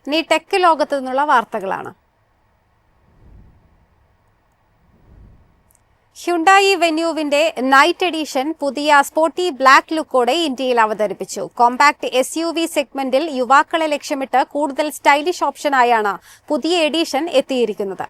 ഇനി ടെക് ലോകത്തു നിന്നുള്ള വാർത്തകളാണ്. ഹ്യുണ്ടായി വെന്യൂവിന്റെ നൈറ്റ് എഡിഷൻ പുതിയ സ്പോർട്ടി ബ്ലാക്ക് ലുക്കോടെ ഇന്ത്യയിൽ അവതരിപ്പിച്ചു. കോമ്പാക്ട് SUV സെഗ്മെന്റിൽ യുവാക്കളെ ലക്ഷ്യമിട്ട് കൂടുതൽ സ്റ്റൈലിഷ് ഓപ്ഷനായാണ് പുതിയ എഡിഷൻ എത്തിയിരിക്കുന്നത്.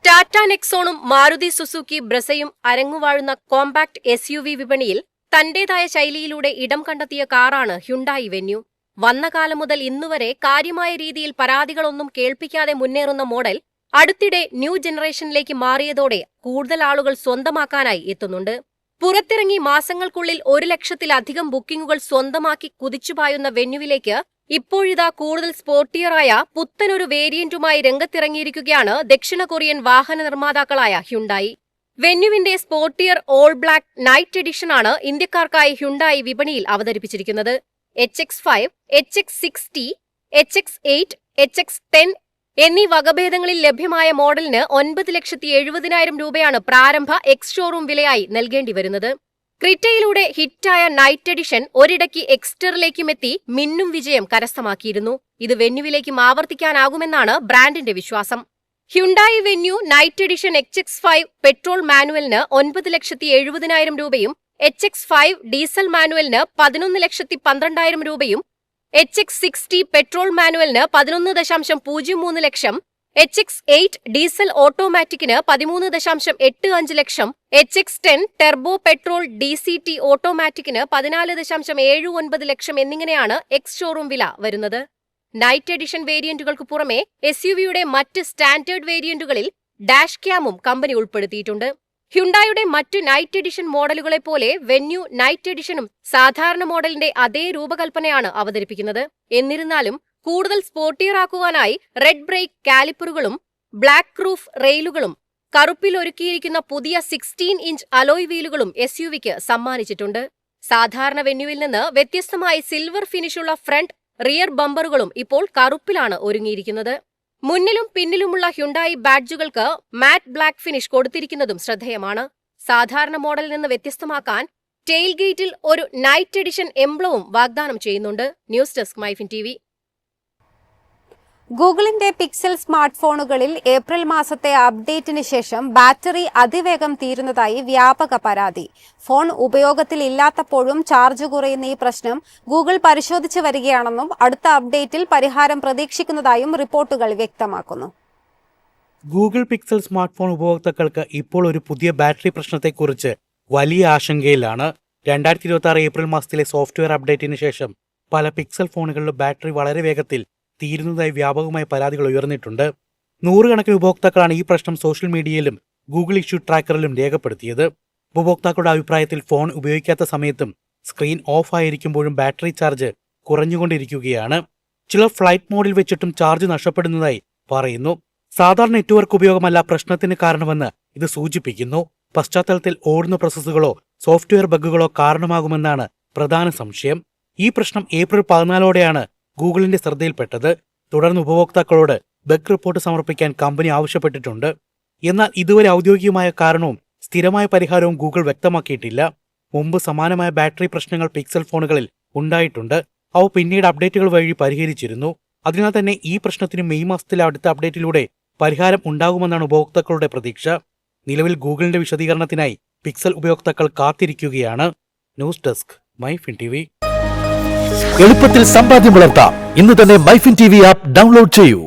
ടാറ്റ നെക്സോണും മാരുതി സുസുക്കി ബ്രസയും അരങ്ങുവാഴുന്ന കോമ്പാക്ട് SUV വിപണിയിൽ തന്റേതായ ശൈലിയിലൂടെ ഇടം കണ്ടെത്തിയ കാറാണ് ഹ്യുണ്ടായി വെന്യൂ. വന്ന കാലം മുതൽ ഇന്നുവരെ കാര്യമായ രീതിയിൽ പരാതികളൊന്നും കേൾപ്പിക്കാതെ മുന്നേറുന്ന മോഡൽ അടുത്തിടെ ന്യൂ ജനറേഷനിലേക്ക് മാറിയതോടെ കൂടുതൽ ആളുകൾ സ്വന്തമാക്കാനായി എത്തുന്നുണ്ട്. പുറത്തിറങ്ങി മാസങ്ങൾക്കുള്ളിൽ 1,00,000-ലധികം ബുക്കിംഗുകൾ സ്വന്തമാക്കി കുതിച്ചുപായുന്ന വെന്യൂവിലേക്ക് ഇപ്പോഴിതാ കൂടുതൽ സ്പോർട്ടിയറായ പുത്തനൊരു വേരിയന്റുമായി രംഗത്തിറങ്ങിയിരിക്കുകയാണ് ദക്ഷിണ കൊറിയൻ വാഹന നിർമ്മാതാക്കളായ ഹ്യുണ്ടായി. വെന്യൂവിന്റെ സ്പോർട്ടിയർ ഓൾ ബ്ലാക്ക് നൈറ്റ് എഡിഷനാണ് ഇന്ത്യക്കാർക്കായി ഹ്യുണ്ടായി വിപണിയിൽ അവതരിപ്പിച്ചിരിക്കുന്നത്. HX5, HX60, HX8, HX10 എന്നീ വകഭേദങ്ങളിൽ ലഭ്യമായ മോഡലിന് 9,70,000 രൂപയാണ് പ്രാരംഭ എക്സ് ഷോറൂം വിലയായി നൽകേണ്ടി വരുന്നത്. ക്രിറ്റയിലൂടെ ഹിറ്റായ നൈറ്റ് എഡിഷൻ ഒരിടയ്ക്ക് എക്സ്റ്ററിലേക്കും എത്തി മിന്നും വിജയം കരസ്ഥമാക്കിയിരുന്നു. ഇത് വെന്യൂവിലേക്കും ആവർത്തിക്കാനാകുമെന്നാണ് ബ്രാൻഡിന്റെ വിശ്വാസം. Hyundai venue night edition HX5 petrol മാനുവലിന് 9,70,000 രൂപയും HX5 ഡീസൽ മാനുവലിന് 11,12,000 രൂപയും HX60 പെട്രോൾ മാനുവലിന് 11.03 ലക്ഷം, HX8 ഡീസൽ ഓട്ടോമാറ്റിക്കിന് 13.85 ലക്ഷം, HX10 ടെർബോ പെട്രോൾ DCT ഓട്ടോമാറ്റിക്കിന് 14.79 ലക്ഷം എന്നിങ്ങനെയാണ് എക്സ് ഷോറൂം വില വരുന്നത്. നൈറ്റ് എഡിഷൻ വേരിയന്റുകൾക്ക് പുറമെ SUVയുടെ മറ്റ് സ്റ്റാൻഡേർഡ് വേരിയന്റുകളിൽ ഡാഷ് ക്യാമും കമ്പനി ഉൾപ്പെടുത്തിയിട്ടുണ്ട്. ഹ്യുണ്ടായുടെ മറ്റു നൈറ്റ് എഡിഷൻ മോഡലുകളെ പോലെ വെന്യൂ നൈറ്റ് എഡിഷനും സാധാരണ മോഡലിന്റെ അതേ രൂപകൽപ്പനയാണ് അവതരിപ്പിക്കുന്നത്. എന്നിരുന്നാലും കൂടുതൽ സ്പോർട്ടിയറാക്കുവാനായി റെഡ് ബ്രേക്ക് കാലിപ്പറുകളും ബ്ലാക്ക് റൂഫ് റെയിലുകളും കറുപ്പിൽ ഒരുക്കിയിരിക്കുന്ന പുതിയ 16-ഇഞ്ച് അലോയ് വീലുകളും SUVക്ക് സമ്മാനിച്ചിട്ടുണ്ട്. സാധാരണ വെന്യൂവിൽ നിന്ന് വ്യത്യസ്തമായി സിൽവർ ഫിനിഷുള്ള ഫ്രണ്ട് റിയർ ബമ്പറുകളും ഇപ്പോൾ കറുപ്പിലാണ് ഒരുങ്ങിയിരിക്കുന്നത്. മുന്നിലും പിന്നിലുമുള്ള ഹ്യുണ്ടായി ബാഡ്ജുകൾക്ക് മാറ്റ് ബ്ലാക്ക് ഫിനിഷ് കൊടുത്തിരിക്കുന്നതും ശ്രദ്ധേയമാണ്. സാധാരണ മോഡലിൽ നിന്ന് വ്യത്യസ്തമാക്കാൻ ടെയിൽ ഗേറ്റിൽ ഒരു നൈറ്റ് എഡിഷൻ എംബ്ലവും വാഗ്ദാനം ചെയ്യുന്നുണ്ട്. News desk MyFin TV. ഗൂഗിളിന്റെ പിക്സൽ സ്മാർട്ട് ഫോണുകളിൽ ഏപ്രിൽ മാസത്തെ അപ്ഡേറ്റിന് ശേഷം ബാറ്ററി അതിവേഗം തീരുന്നതായി വ്യാപക പരാതി. ഫോൺ ഉപയോഗത്തിൽ ഇല്ലാത്തപ്പോഴും ചാർജ് കുറയുന്ന ഈ പ്രശ്നം ഗൂഗിൾ പരിശോധിച്ചു വരികയാണെന്നും അടുത്ത അപ്ഡേറ്റിൽ പരിഹാരം പ്രതീക്ഷിക്കുന്നതായും റിപ്പോർട്ടുകൾ വ്യക്തമാക്കുന്നു. ഗൂഗിൾ പിക്സൽ സ്മാർട്ട് ഫോൺ ഉപഭോക്താക്കൾക്ക് ഇപ്പോൾ ഒരു പുതിയ ബാറ്ററി പ്രശ്നത്തെക്കുറിച്ച് വലിയ ആശങ്കയിലാണ്. 2026 ഏപ്രിൽ മാസത്തിലെ സോഫ്റ്റ്വെയർ അപ്ഡേറ്റിന് ശേഷം പല പിക്സൽ ഫോണുകളിലും ബാറ്ററി വളരെ വേഗത്തിൽ തീരുന്നതായി വ്യാപകമായ പരാതികൾ ഉയർന്നിട്ടുണ്ട്. നൂറുകണക്കിന് ഉപഭോക്താക്കളാണ് ഈ പ്രശ്നം സോഷ്യൽ മീഡിയയിലും ഗൂഗിൾ ഇഷ്യൂ ട്രാക്കറിലും രേഖപ്പെടുത്തിയത്. ഉപഭോക്താക്കളുടെ അഭിപ്രായത്തിൽ ഫോൺ ഉപയോഗിക്കാത്ത സമയത്തും സ്ക്രീൻ ഓഫ് ആയിരിക്കുമ്പോഴും ബാറ്ററി ചാർജ് കുറഞ്ഞുകൊണ്ടിരിക്കുകയാണ്. ചിലർ ഫ്ലൈറ്റ് മോഡിൽ വെച്ചിട്ടും ചാർജ് നഷ്ടപ്പെടുന്നതായി പറയുന്നു. സാധാരണ നെറ്റ്വർക്ക് ഉപയോഗമല്ല പ്രശ്നത്തിന് കാരണമെന്ന് ഇത് സൂചിപ്പിക്കുന്നു. പശ്ചാത്തലത്തിൽ ഓടുന്ന പ്രോസസ്സുകളോ സോഫ്റ്റ്വെയർ ബഗ്ഗുകളോ കാരണമാകുമെന്നാണ് പ്രധാന സംശയം. ഈ പ്രശ്നം ഏപ്രിൽ 14 ഗൂഗിളിന്റെ ശ്രദ്ധയിൽപ്പെട്ടത്. തുടർന്ന് ഉപഭോക്താക്കളോട് ബഗ് റിപ്പോർട്ട് സമർപ്പിക്കാൻ കമ്പനി ആവശ്യപ്പെട്ടിട്ടുണ്ട്. എന്നാൽ ഇതുവരെ ഔദ്യോഗികമായ കാരണവും സ്ഥിരമായ പരിഹാരവും ഗൂഗിൾ വ്യക്തമാക്കിയിട്ടില്ല. മുമ്പ് സമാനമായ ബാറ്ററി പ്രശ്നങ്ങൾ പിക്സൽ ഫോണുകളിൽ ഉണ്ടായിട്ടുണ്ട്. അവ പിന്നീട് അപ്ഡേറ്റുകൾ വഴി പരിഹരിച്ചിരുന്നു. അതിനാൽ തന്നെ ഈ പ്രശ്നത്തിന് മെയ് മാസത്തിലെ അടുത്ത അപ്ഡേറ്റിലൂടെ പരിഹാരം ഉണ്ടാകുമെന്നാണ് ഉപഭോക്താക്കളുടെ പ്രതീക്ഷ. നിലവിൽ ഗൂഗിളിന്റെ വിശദീകരണത്തിനായി പിക്സൽ ഉപയോക്താക്കൾ കാത്തിരിക്കുകയാണ്. News desk MyFin TV. എളുപ്പത്തിൽ സമ്പാദ്യം വളർത്താം. ഇന്ന് തന്നെ മൈഫിൻ TV ആപ്പ് ഡൗൺലോഡ് ചെയ്യൂ.